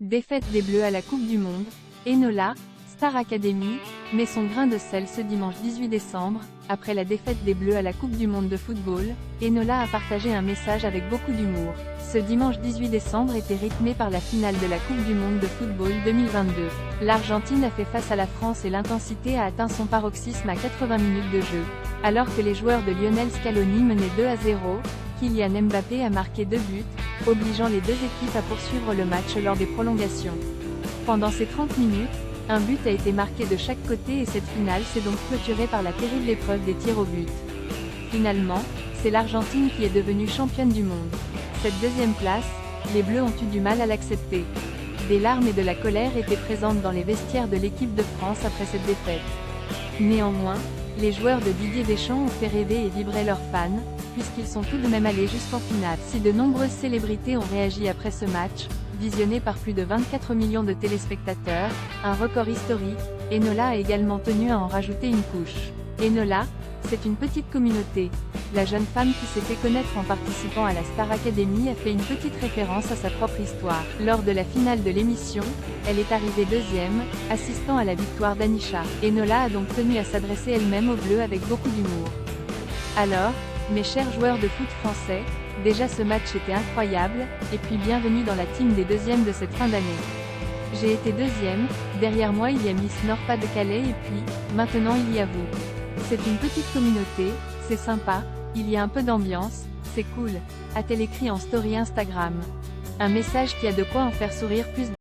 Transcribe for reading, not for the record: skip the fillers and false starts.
Défaite des Bleus à la Coupe du Monde, Enola, Star Academy, met son grain de sel ce dimanche 18 décembre, après la défaite des Bleus à la Coupe du Monde de football, Enola a partagé un message avec beaucoup d'humour. Ce dimanche 18 décembre était rythmé par la finale de la Coupe du Monde de football 2022. L'Argentine a fait face à la France et l'intensité a atteint son paroxysme à 80 minutes de jeu. Alors que les joueurs de Lionel Scaloni menaient 2-0, Kylian Mbappé a marqué 2 buts, obligeant les deux équipes à poursuivre le match lors des prolongations. Pendant ces 30 minutes, un but a été marqué de chaque côté et cette finale s'est donc clôturée par la terrible épreuve des tirs au but. Finalement, c'est l'Argentine qui est devenue championne du monde. Cette deuxième place, les Bleus ont eu du mal à l'accepter. Des larmes et de la colère étaient présentes dans les vestiaires de l'équipe de France après cette défaite. Néanmoins, les joueurs de Didier Deschamps ont fait rêver et vibrer leurs fans, puisqu'ils sont tout de même allés jusqu'en finale. Si de nombreuses célébrités ont réagi après ce match, visionné par plus de 24 millions de téléspectateurs, un record historique, Enola a également tenu à en rajouter une couche. Enola, c'est une petite communauté. La jeune femme qui s'est fait connaître en participant à la Star Academy a fait une petite référence à sa propre histoire. Lors de la finale de l'émission, elle est arrivée deuxième, assistant à la victoire d'Anisha. Enola a donc tenu à s'adresser elle-même aux Bleus avec beaucoup d'humour. Alors, mes chers joueurs de foot français, déjà ce match était incroyable, et puis bienvenue dans la team des deuxièmes de cette fin d'année. J'ai été deuxième, derrière moi il y a Miss Nord-Pas-de-Calais et puis, maintenant il y a vous. C'est une petite communauté, c'est sympa, il y a un peu d'ambiance, c'est cool, a-t-elle écrit en story Instagram. Un message qui a de quoi en faire sourire plus